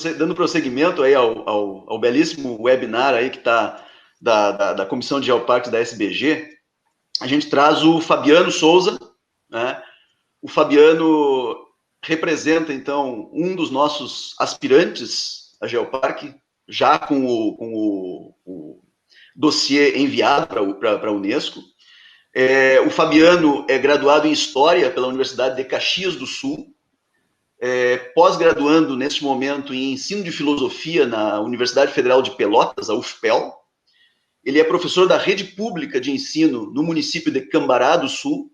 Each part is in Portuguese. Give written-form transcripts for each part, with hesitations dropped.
dando prosseguimento aí ao belíssimo webinar aí que está da Comissão de Geoparques da SBG, a gente traz o Fabiano Souza, né? O Fabiano representa, então, um dos nossos aspirantes a Geoparque, já com o dossiê enviado para a Unesco. O Fabiano é graduado em História pela Universidade de Caxias do Sul, pós-graduando, neste momento, em Ensino de Filosofia na Universidade Federal de Pelotas, a UFPEL. Ele é professor da Rede Pública de Ensino no município de Cambará do Sul,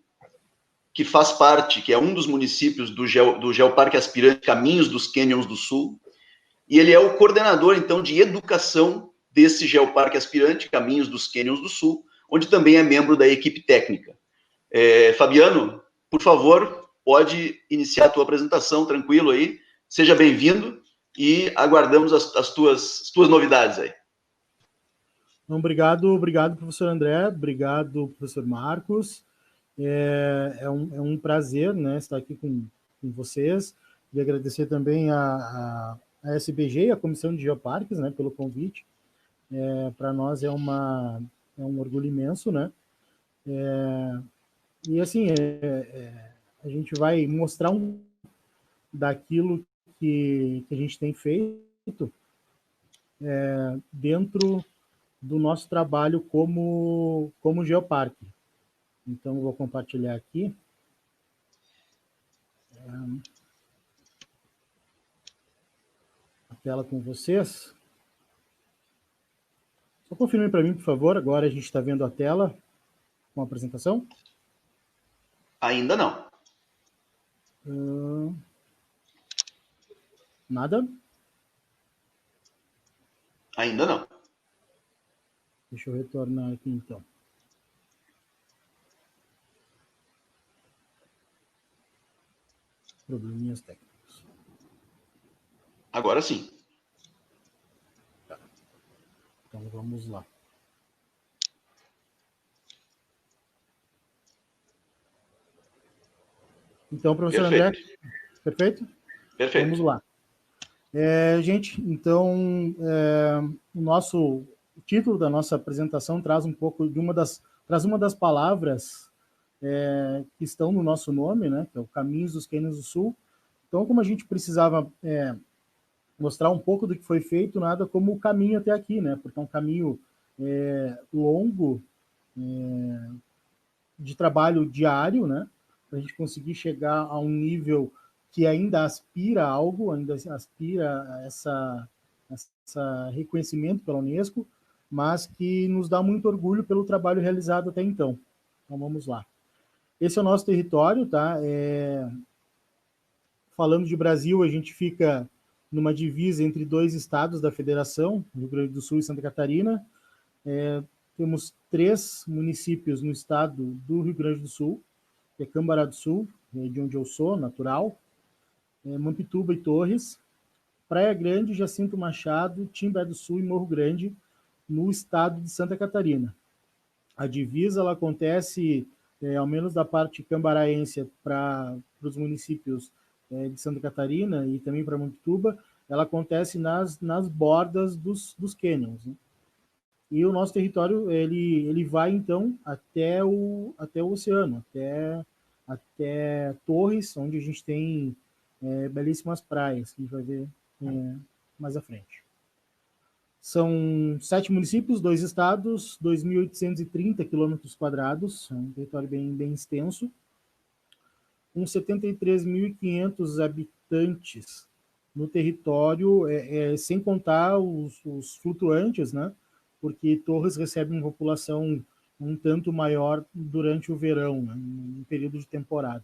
que faz parte, que é um dos municípios do Geoparque Aspirante Caminhos dos Canyons do Sul, e ele é o coordenador, então, de educação desse Geoparque Aspirante Caminhos dos Canyons do Sul, onde também é membro da equipe técnica. Fabiano, por favor, pode iniciar a tua apresentação, tranquilo aí, seja bem-vindo e aguardamos as tuas novidades aí. Obrigado, professor André, obrigado, professor Marcos. É um prazer, né, estar aqui com vocês, e agradecer também a SBG e a Comissão de Geoparques, né, pelo convite. Para nós é um orgulho imenso, né? E assim, a gente vai mostrar daquilo que a gente tem feito dentro do nosso trabalho como Geoparque. Então, eu vou compartilhar aqui. A tela com vocês. Só confirme para mim, por favor. Agora a gente está vendo a tela com a apresentação? Ainda não. Nada? Ainda não. Deixa eu retornar aqui, então. Probleminhas técnicos. Agora sim. Tá. Então, vamos lá. Então, professor André, perfeito? Perfeito. Vamos lá. Gente, então, o título da nossa apresentação traz um pouco de uma das palavras que estão no nosso nome, né, que é o Caminhos dos Canyons do Sul. Então, como a gente precisava mostrar um pouco do que foi feito, nada como o caminho até aqui, né, porque é um caminho longo de trabalho diário, né, para a gente conseguir chegar a um nível que ainda aspira a algo, ainda aspira a essa reconhecimento pela Unesco, mas que nos dá muito orgulho pelo trabalho realizado até então. Então, vamos lá. Esse é o nosso território, tá? Falando de Brasil, a gente fica numa divisa entre dois estados da federação, Rio Grande do Sul e Santa Catarina. Temos 3 municípios no estado do Rio Grande do Sul, que é Cambará do Sul, de onde eu sou, natural, Mampituba e Torres, Praia Grande, Jacinto Machado, Timbé do Sul e Morro Grande, no estado de Santa Catarina. A divisa ela acontece, ao menos da parte cambaraense, para os municípios de Santa Catarina e também para Mampituba, ela acontece nas bordas dos cânions, né? E o nosso território ele vai então até o oceano, até Torres, onde a gente tem belíssimas praias, que a gente vai ver mais à frente. São 7 municípios, 2 estados, 2.830 quilômetros quadrados, é um território bem extenso, com 73.500 habitantes no território, sem contar os flutuantes, né? Porque Torres recebe uma população um tanto maior durante o verão, né? Um período de temporada.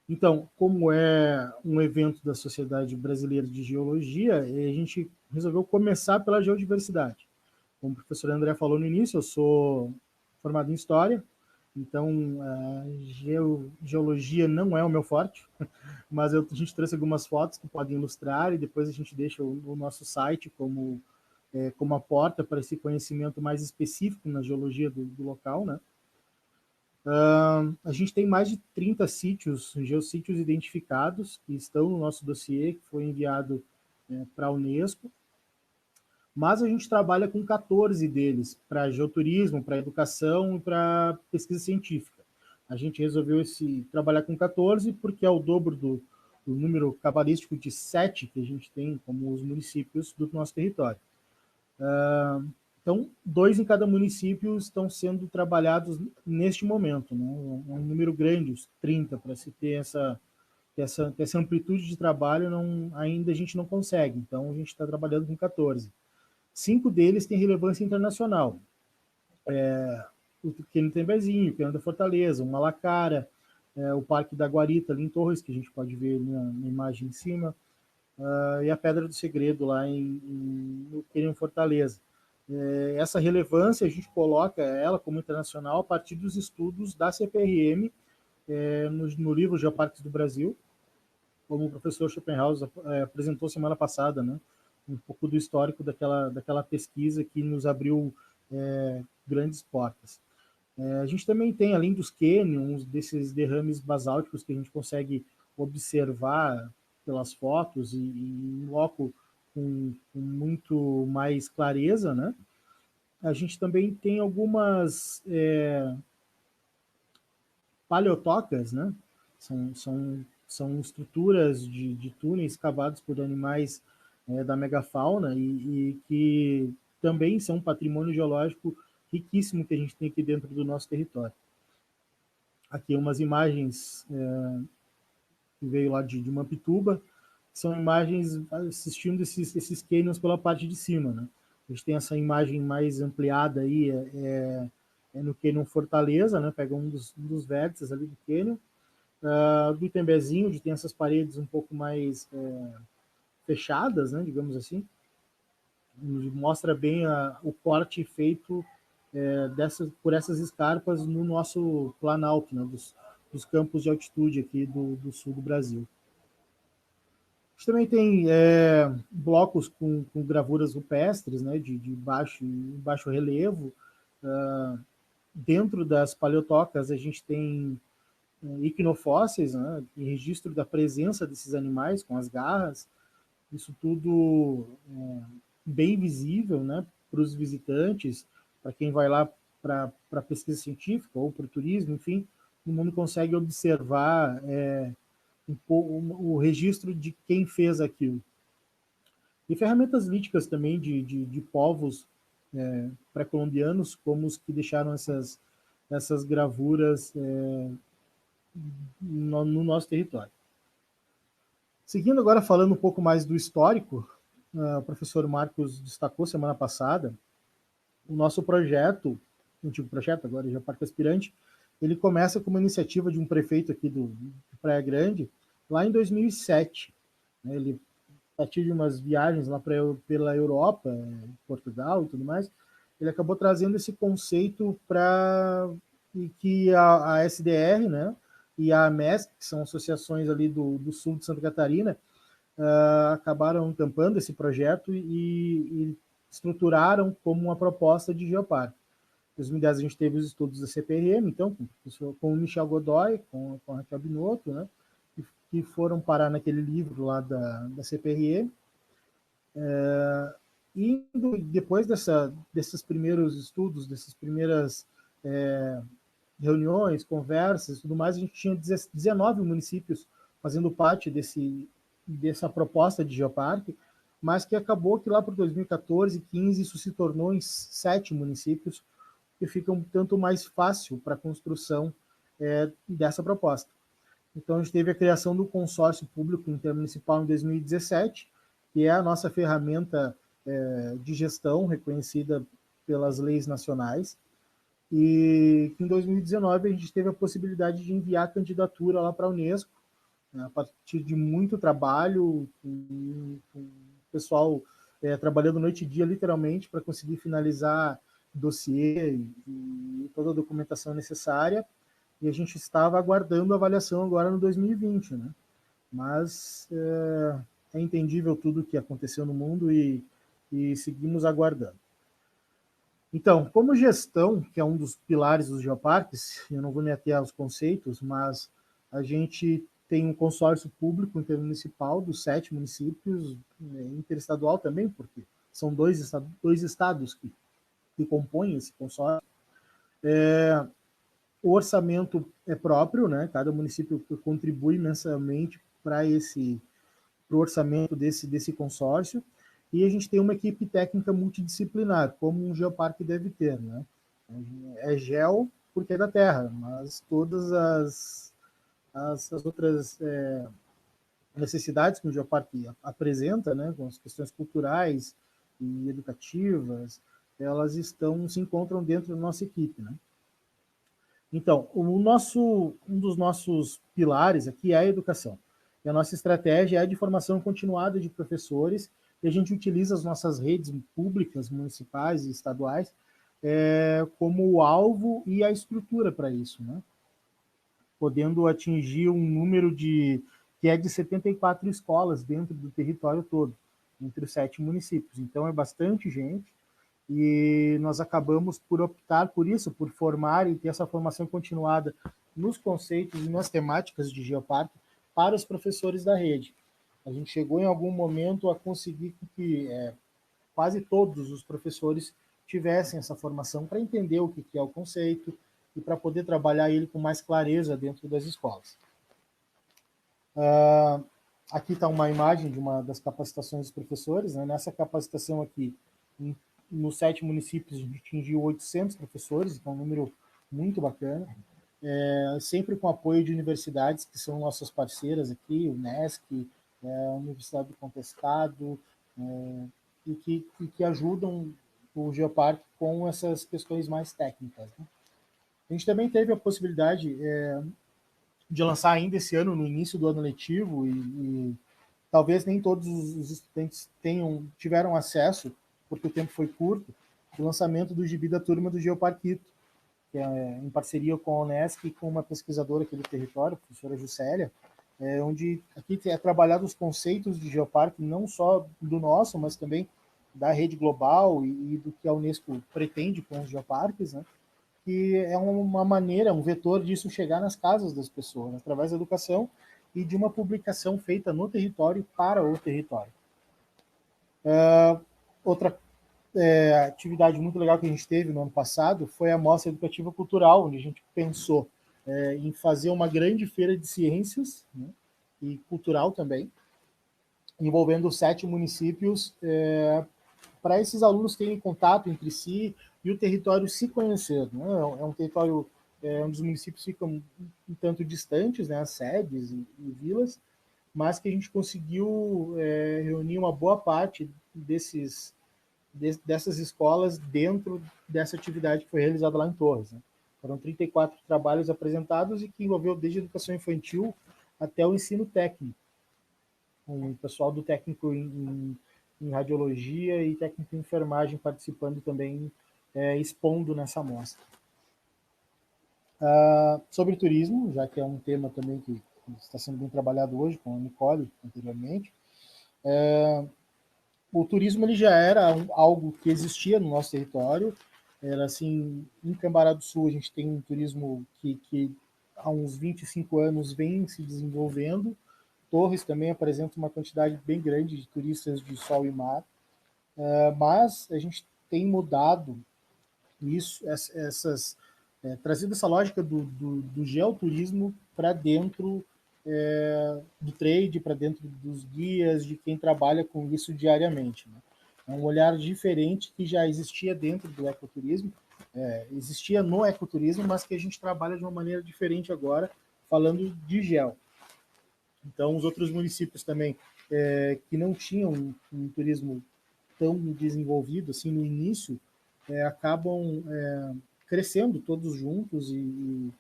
Então, como é um evento da Sociedade Brasileira de Geologia, a gente resolveu começar pela geodiversidade. Como o professor André falou no início, eu sou formado em História, então geologia não é o meu forte, mas a gente trouxe algumas fotos que podem ilustrar e depois a gente deixa o nosso site como a porta para esse conhecimento mais específico na geologia do local, né? A gente tem mais de 30 sítios, geossítios identificados, que estão no nosso dossiê, que foi enviado para a Unesco, mas a gente trabalha com 14 deles, para geoturismo, para educação e para pesquisa científica. A gente resolveu trabalhar com 14 porque é o dobro do número cabalístico de 7 que a gente tem como os municípios do nosso território. Então, 2 em cada município estão sendo trabalhados neste momento, né? É um número grande, os 30, para se ter essa amplitude de trabalho, ainda a gente não consegue. Então, a gente está trabalhando com 14. 5 deles têm relevância internacional. O Pequeno Tembezinho, o Pequeno da Fortaleza, o Malacara, o Parque da Guarita, ali em Torres, que a gente pode ver na imagem em cima, e a Pedra do Segredo, lá no Pequeno Fortaleza. Essa relevância a gente coloca ela como internacional a partir dos estudos da CPRM no livro Geoparques do Brasil, como o professor Schopenhauer apresentou semana passada, né? Um pouco do histórico daquela pesquisa que nos abriu grandes portas. A gente também tem, além dos cânions, desses derrames basálticos que a gente consegue observar pelas fotos e em loco com muito mais clareza, né? A gente também tem algumas paleotocas, né? São estruturas de túneis cavados por animais da megafauna e que também são um patrimônio geológico riquíssimo que a gente tem aqui dentro do nosso território. Aqui umas imagens que veio lá de Mampituba, são imagens assistindo esses canyons pela parte de cima, né? A gente tem essa imagem mais ampliada aí, no Canyon Fortaleza, né? Pega um dos vértices ali do Canyon, do Itembezinho, onde tem essas paredes um pouco mais fechadas, né? Digamos assim, mostra bem o corte feito por essas escarpas no nosso planalto, né? Dos campos de altitude aqui do sul do Brasil. A gente também tem blocos com gravuras rupestres, né, de baixo relevo. Dentro das paleotocas, a gente tem iquinofósseis, né, em registro da presença desses animais com as garras. Isso tudo bem visível, né, para os visitantes, para quem vai lá para pesquisa científica ou para o turismo, enfim, o mundo consegue observar o registro de quem fez aquilo. E ferramentas líticas também de povos pré-colombianos, como os que deixaram essas gravuras no nosso território. Seguindo agora, falando um pouco mais do histórico, o professor Marcos destacou semana passada, o nosso projeto, o antigo projeto, agora já Parque Aspirante, ele começa com uma iniciativa de um prefeito aqui de Praia Grande, lá em 2007. Ele, a partir de umas viagens lá pela Europa, Portugal e tudo mais, ele acabou trazendo esse conceito para que a SDR, né, e a AMESC, que são associações ali do sul de Santa Catarina, acabaram tampando esse projeto e estruturaram como uma proposta de geoparque. Em 2010 a gente teve os estudos da CPRM, então, com o Michel Godoy, com a Raquel Binotto, né, que foram parar naquele livro lá da CPRM. E depois desses primeiros estudos, dessas primeiras reuniões, conversas e tudo mais, a gente tinha 19 municípios fazendo parte dessa proposta de geoparque, mas que acabou que lá por 2014, 15, isso se tornou em 7 municípios, que fica um tanto mais fácil para a construção dessa proposta. Então, a gente teve a criação do consórcio público intermunicipal em 2017, que é a nossa ferramenta de gestão reconhecida pelas leis nacionais, e em 2019 a gente teve a possibilidade de enviar a candidatura lá para a Unesco, né, a partir de muito trabalho, com o pessoal trabalhando noite e dia, literalmente, para conseguir finalizar dossiê e toda a documentação necessária, e a gente estava aguardando a avaliação agora no 2020, né? Mas é entendível tudo o que aconteceu no mundo e seguimos aguardando. Então, como gestão, que é um dos pilares dos geoparques, eu não vou me ater aos conceitos, mas a gente tem um consórcio público intermunicipal dos 7 municípios, interestadual também, porque são dois estados que compõem esse consórcio. O orçamento é próprio, né? Cada município contribui mensalmente para o orçamento desse consórcio, e a gente tem uma equipe técnica multidisciplinar, como um geoparque deve ter, né? É geo porque é da terra, mas todas as outras necessidades que o geoparque apresenta, né, com as questões culturais e educativas, elas se encontram dentro da nossa equipe, né? Então, um dos nossos pilares aqui é a educação. E a nossa estratégia é a de formação continuada de professores, e a gente utiliza as nossas redes públicas, municipais e estaduais, como o alvo e a estrutura para isso, né? Podendo atingir um número que é de 74 escolas dentro do território todo, entre os 7 municípios. Então, é bastante gente, e nós acabamos por optar por isso, por formar e ter essa formação continuada nos conceitos e nas temáticas de geoparque para os professores da rede. A gente chegou em algum momento a conseguir que quase todos os professores tivessem essa formação para entender o que é o conceito e para poder trabalhar ele com mais clareza dentro das escolas. Aqui está uma imagem de uma das capacitações dos professores, né? Nessa capacitação aqui, nos 7 municípios, a gente atingiu 800 professores, então é um número muito bacana, sempre com apoio de universidades que são nossas parceiras aqui, o NESC, a Universidade do Contestado, e que ajudam o Geoparque com essas questões mais técnicas, né? A gente também teve a possibilidade de lançar ainda esse ano, no início do ano letivo, e talvez nem todos os estudantes tiveram acesso, porque o tempo foi curto, o lançamento do gibi da turma do Geoparquito, que é em parceria com a Unesc e com uma pesquisadora aqui do território, a professora Juscelia, onde aqui é trabalhado os conceitos de geoparque, não só do nosso, mas também da rede global e do que a Unesco pretende com os geoparques, né? Que é uma maneira, um vetor disso chegar nas casas das pessoas, através da educação e de uma publicação feita no território para o território. Outra atividade muito legal que a gente teve no ano passado foi a Mostra Educativa Cultural, onde a gente pensou em fazer uma grande feira de ciências, né, e cultural também, envolvendo 7 municípios, para esses alunos terem contato entre si e o território se conhecer, né? É um território onde os municípios ficam um tanto distantes, né, as sedes e vilas, mas que a gente conseguiu reunir uma boa parte dessas escolas dentro dessa atividade que foi realizada lá em Torres, né? Foram 34 trabalhos apresentados e que envolveu desde a educação infantil até o ensino técnico, com o pessoal do técnico em radiologia e técnico em enfermagem participando também, expondo nessa mostra. Sobre turismo, já que é um tema também que está sendo bem trabalhado hoje com a Nicole anteriormente, o turismo ele já era algo que existia no nosso território. Era assim, em Cambará do Sul a gente tem um turismo que há uns 25 anos vem se desenvolvendo. Torres também apresenta uma quantidade bem grande de turistas de sol e mar, mas a gente tem mudado isso, trazido essa lógica do geoturismo para dentro do trade, para dentro dos guias, de quem trabalha com isso diariamente, né? É um olhar diferente que já existia dentro do ecoturismo, existia no ecoturismo, mas que a gente trabalha de uma maneira diferente agora, falando de gel. Então, os outros municípios também que não tinham um turismo tão desenvolvido assim no início, acabam crescendo todos juntos e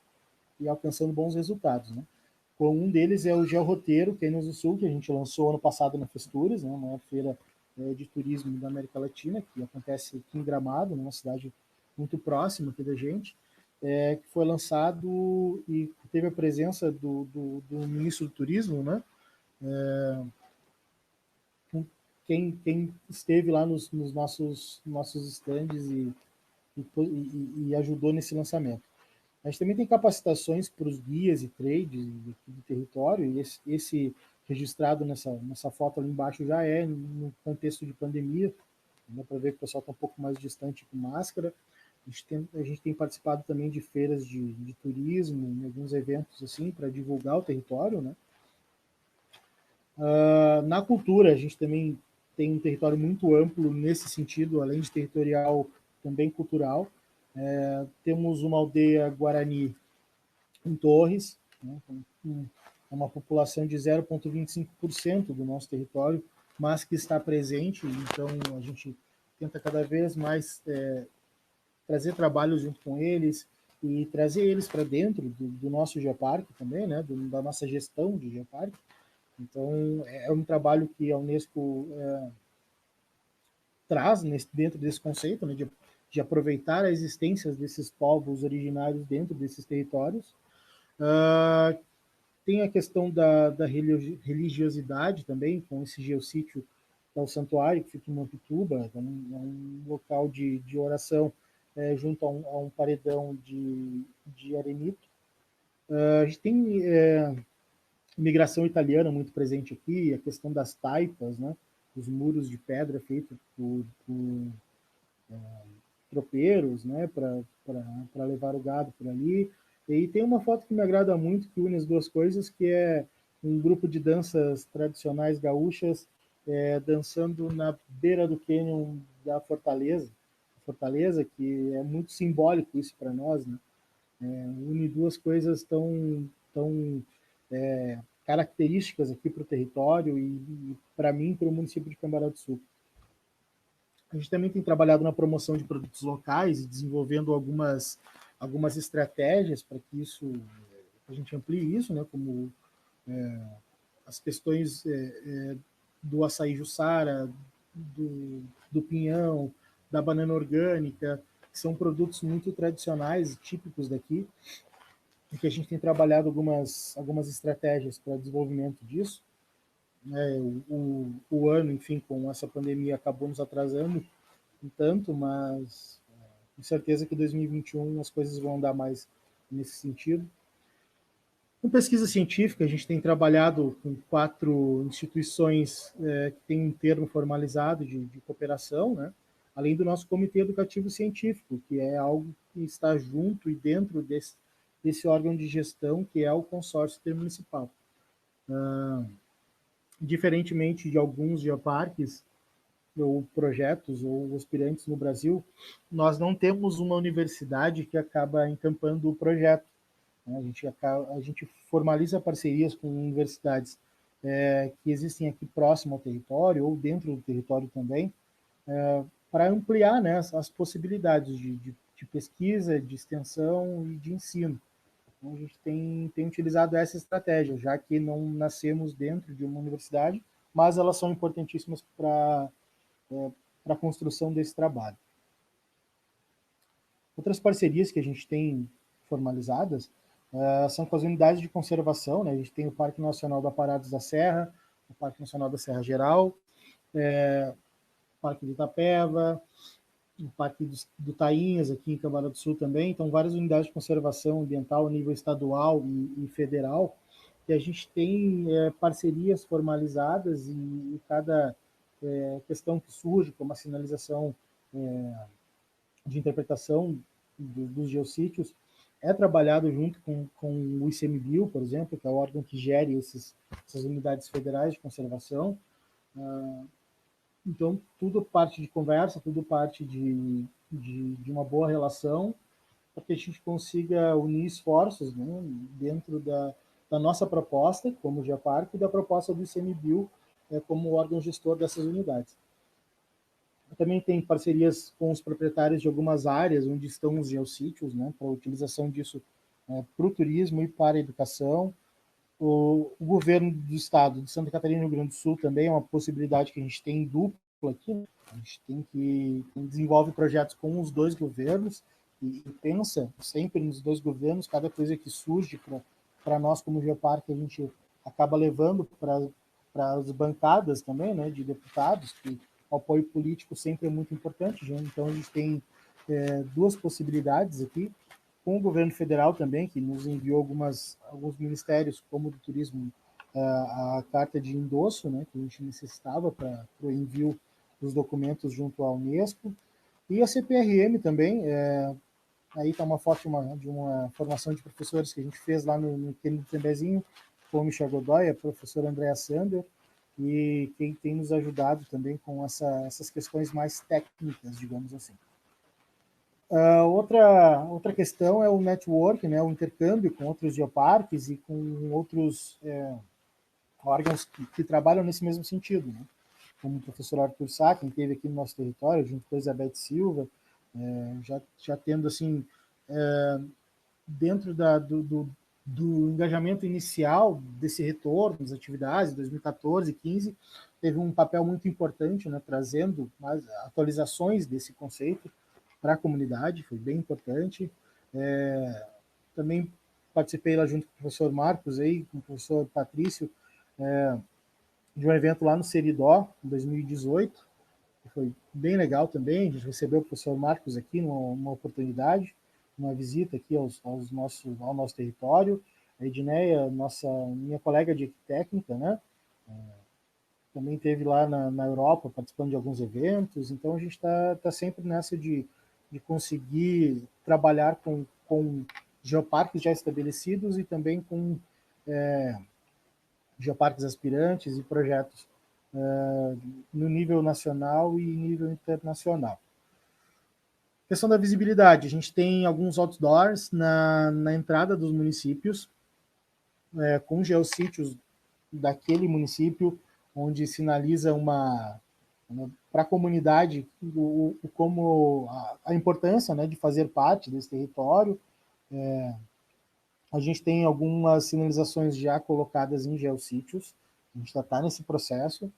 alcançando bons resultados, né? Um deles é o Georoteiro, que é no Sul, que a gente lançou ano passado na Festures, né, uma feira de turismo da América Latina, que acontece aqui em Gramado, numa cidade muito próxima aqui da gente, que foi lançado e teve a presença do ministro do Turismo, né? Quem esteve lá nos nossos stands e ajudou nesse lançamento. A gente também tem capacitações para os guias e trades do território, e esse registrado nessa foto ali embaixo já é no contexto de pandemia. Dá para ver que o pessoal está um pouco mais distante com máscara. A gente tem participado também de feiras de turismo, em alguns eventos assim, para divulgar o território, né? Na cultura, a gente também tem um território muito amplo nesse sentido, além de territorial, também cultural. Temos uma aldeia Guarani em Torres, né, com uma população de 0,25% do nosso território, mas que está presente, então a gente tenta cada vez mais trazer trabalho junto com eles e trazer eles para dentro do nosso geoparque também, né, da nossa gestão de geoparque. Então, é um trabalho que a Unesco traz dentro desse conceito, né, de aproveitar a existência desses povos originários dentro desses territórios. Tem a questão da religiosidade também, com esse geossítio, que é o santuário, que fica em Mampituba, é um local de oração junto a um paredão de arenito. A gente tem imigração italiana muito presente aqui, a questão das taipas, né, os muros de pedra feitos por tropeiros, né, para levar o gado por ali. E tem uma foto que me agrada muito, que une as duas coisas, que é um grupo de danças tradicionais gaúchas dançando na beira do cânion da Fortaleza. Fortaleza, que é muito simbólico isso para nós, né? Une duas coisas tão características aqui para o território e para mim, para o município de Cambará do Sul. A gente também tem trabalhado na promoção de produtos locais e desenvolvendo algumas estratégias para que a gente amplie isso, né, como as questões do açaí Jussara, do pinhão, da banana orgânica, que são produtos muito tradicionais e típicos daqui, e que a gente tem trabalhado algumas estratégias para desenvolvimento disso. O ano, enfim, com essa pandemia acabou nos atrasando um tanto, mas com certeza que 2021 as coisas vão andar mais nesse sentido. Com pesquisa científica, a gente tem trabalhado com 4 instituições que têm um termo formalizado de cooperação, né? Além do nosso Comitê Educativo Científico, que é algo que está junto e dentro desse órgão de gestão, que é o consórcio intermunicipal. Diferentemente de alguns geoparques, ou projetos, ou aspirantes no Brasil, nós não temos uma universidade que acaba encampando o projeto. A gente formaliza parcerias com universidades que existem aqui próximo ao território, ou dentro do território também, para ampliar, né, as possibilidades de pesquisa, de extensão e de ensino. Então, a gente tem utilizado essa estratégia, já que não nascemos dentro de uma universidade, mas elas são importantíssimas para a construção desse trabalho. Outras parcerias que a gente tem formalizadas são com as unidades de conservação, né? A gente tem o Parque Nacional da Parados da Serra, o Parque Nacional da Serra Geral, o Parque de Itapeva, o Parque do Tainhas, aqui em Cambará do Sul também. Então, várias unidades de conservação ambiental a nível estadual e federal, que a gente tem parcerias formalizadas e cada questão que surge, como a sinalização de interpretação dos geossítios, é trabalhado junto com o ICMBio, por exemplo, que é o órgão que gere essas unidades federais de conservação. Então, tudo parte de conversa, tudo parte de uma boa relação, para que a gente consiga unir esforços, né, dentro da nossa proposta, como Geoparque, e da proposta do ICMBio como órgão gestor dessas unidades. Também tem parcerias com os proprietários de algumas áreas onde estão os geossítios, né, para a utilização disso para o turismo e para a educação. O governo do estado de Santa Catarina e Rio Grande do Sul também é uma possibilidade que a gente tem dupla aqui. A gente desenvolve projetos com os dois governos e pensa sempre nos dois governos. Cada coisa que surge para nós como Geoparque, a gente acaba levando para as bancadas também, né, de deputados, que o apoio político sempre é muito importante. Então, a gente tem duas possibilidades aqui, com o governo federal também, que nos enviou alguns ministérios, como o do turismo, a carta de endosso, né, que a gente necessitava para o envio dos documentos junto à Unesco, e a CPRM também. Aí está uma foto de uma formação de professores que a gente fez lá no Quênia do Tembezinho, com o Michel Godoy, a professora Andréa Sander, e quem tem nos ajudado também com essas questões mais técnicas, digamos assim. Outra questão é o network, né, o intercâmbio com outros geoparques e com outros órgãos que trabalham nesse mesmo sentido, né? Como o professor Arthur Sá, que esteve aqui no nosso território, junto com a Elizabeth Silva, já tendo, assim, dentro do engajamento inicial desse retorno das atividades, 2014 e 2015, teve um papel muito importante, né, trazendo mais atualizações desse conceito para a comunidade, foi bem importante. Também participei lá junto com o professor Marcos, aí, com o professor Patrício, de um evento lá no Seridó, em 2018, que foi bem legal também. A gente recebeu o professor Marcos aqui numa oportunidade, uma visita aqui ao nosso território. A Edneia, minha colega de técnica, né? Também esteve lá na Europa participando de alguns eventos. Então a gente está sempre nessa de conseguir trabalhar com geoparques já estabelecidos e também com geoparques aspirantes e projetos no nível nacional e nível internacional. Questão da visibilidade, a gente tem alguns outdoors na entrada dos municípios, com geossítios daquele município, onde sinaliza para a comunidade como a importância, né, de fazer parte desse território. A gente tem algumas sinalizações já colocadas em geossítios, a gente já está nesse processo.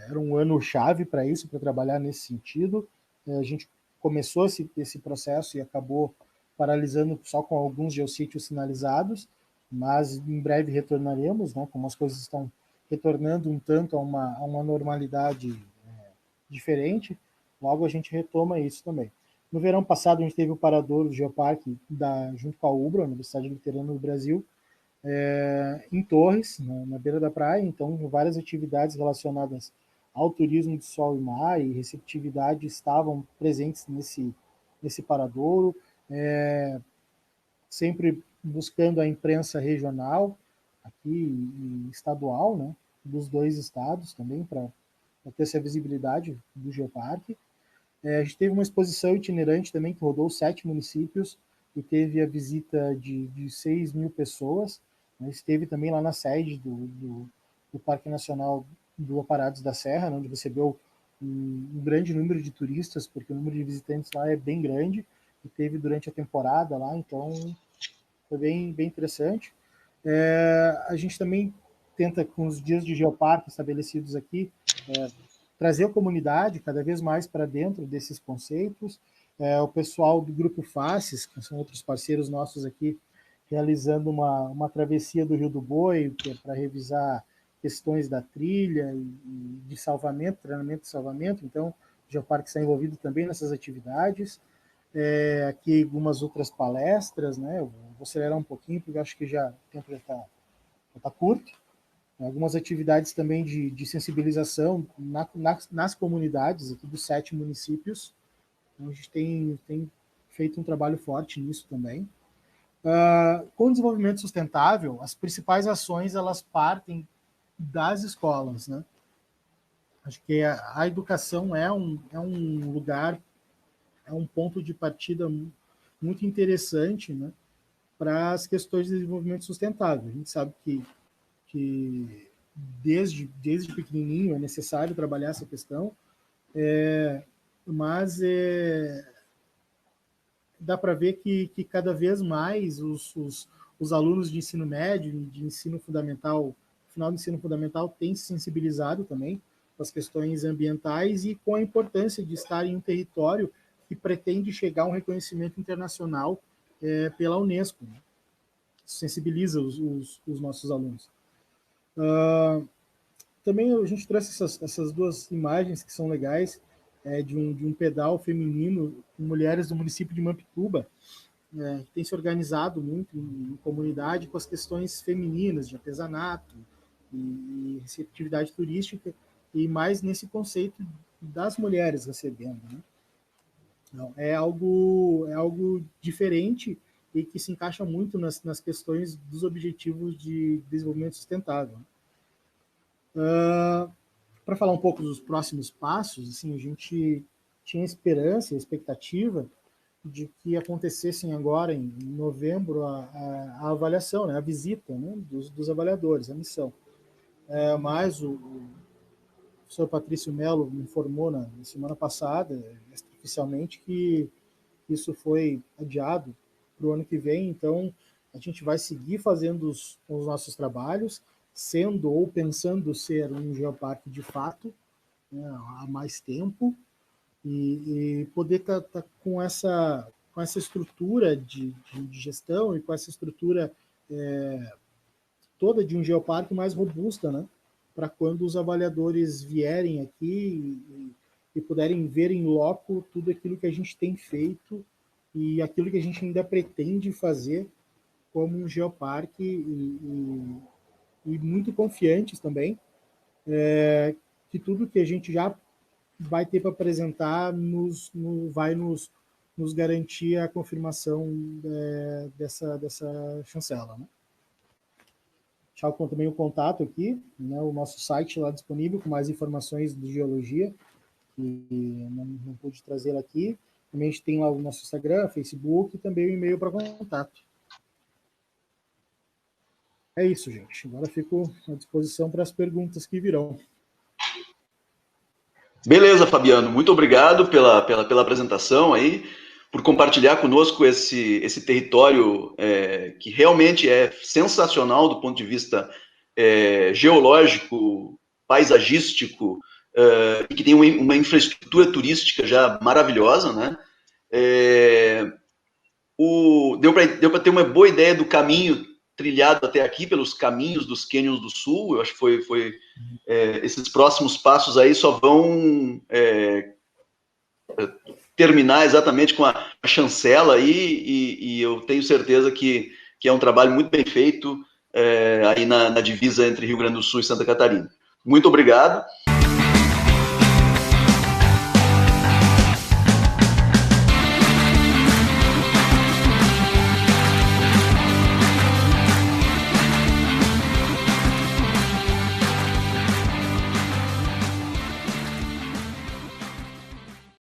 Era um ano chave para isso, para trabalhar nesse sentido. A gente começou esse processo e acabou paralisando só com alguns geossítios sinalizados, mas em breve retornaremos, né, como as coisas estão retornando um tanto a uma normalidade diferente, logo a gente retoma isso também. No verão passado, a gente teve o Paradouro Geoparque junto com a UBRA, Universidade Luterana do Brasil, em Torres, na beira da praia. Então, várias atividades relacionadas ao turismo de sol e mar e receptividade estavam presentes nesse paradouro, sempre buscando a imprensa regional aqui e estadual, né, dos dois estados também, para ter essa visibilidade do geoparque. A gente teve uma exposição itinerante também que rodou 7 municípios e teve a visita de 6 mil pessoas. Esteve também lá na sede do Parque Nacional do Aparados da Serra, onde recebeu um grande número de turistas, porque o número de visitantes lá é bem grande, e teve durante a temporada lá, então foi bem interessante. A gente também tenta, com os dias de geoparque estabelecidos aqui, trazer a comunidade cada vez mais para dentro desses conceitos. O pessoal do Grupo Faces, que são outros parceiros nossos aqui, realizando uma travessia do Rio do Boi, que é para revisar questões da trilha e de salvamento, treinamento de salvamento. Então, o Geoparque está envolvido também nessas atividades. Aqui algumas outras palestras, né? Eu vou acelerar um pouquinho, porque acho que o tempo já está curto. Algumas atividades também de sensibilização nas comunidades aqui dos 7 municípios. Então, a gente tem feito um trabalho forte nisso também. Com o desenvolvimento sustentável, as principais ações elas partem das escolas, né? Acho que a educação é um lugar, é um ponto de partida muito interessante, né, para as questões de desenvolvimento sustentável. A gente sabe que desde pequenininho é necessário trabalhar essa questão, mas dá para ver que cada vez mais os alunos de ensino médio, de ensino fundamental, final do ensino fundamental, têm se sensibilizado também com as questões ambientais e com a importância de estar em um território que pretende chegar a um reconhecimento internacional pela Unesco, né? Sensibiliza os nossos alunos. Também a gente trouxe essas duas imagens que são legais. de um pedal feminino com mulheres do município de Mampituba, que tem se organizado muito em comunidade com as questões femininas de artesanato e receptividade turística, e mais nesse conceito das mulheres recebendo, né? Então, é algo diferente e que se encaixa muito nas questões dos objetivos de desenvolvimento sustentável. Para falar um pouco dos próximos passos, assim, a gente tinha esperança, expectativa de que acontecessem agora em novembro a avaliação, né, a visita, né, dos avaliadores, a missão. Mas o professor Patrício Melo me informou na semana passada, oficialmente, que isso foi adiado para o ano que vem. Então, a gente vai seguir fazendo os nossos trabalhos, sendo ou pensando ser um geoparque de fato, né, há mais tempo, e poder estar com essa estrutura de gestão e com essa estrutura toda de um geoparque mais robusta, né? Para quando os avaliadores vierem aqui e puderem ver em loco tudo aquilo que a gente tem feito e aquilo que a gente ainda pretende fazer como um geoparque, e muito confiantes também que tudo que a gente já vai ter para apresentar vai nos garantir a confirmação dessa chancela, né? Deixar também o contato aqui, né, o nosso site lá disponível com mais informações de geologia, que não pude trazer aqui. Também a gente tem lá o nosso Instagram, Facebook e também o e-mail para contato. É isso, gente. Agora fico à disposição para as perguntas que virão. Beleza, Fabiano. Muito obrigado pela apresentação aí, por compartilhar conosco esse território que realmente é sensacional do ponto de vista geológico, paisagístico, e que tem uma infraestrutura turística já maravilhosa, né? Deu para ter uma boa ideia do caminho trilhado até aqui pelos caminhos dos cânions do Sul. Eu acho que foi esses próximos passos aí só vão terminar exatamente com a chancela aí, e eu tenho certeza que é um trabalho muito bem feito aí na divisa entre Rio Grande do Sul e Santa Catarina. Muito obrigado.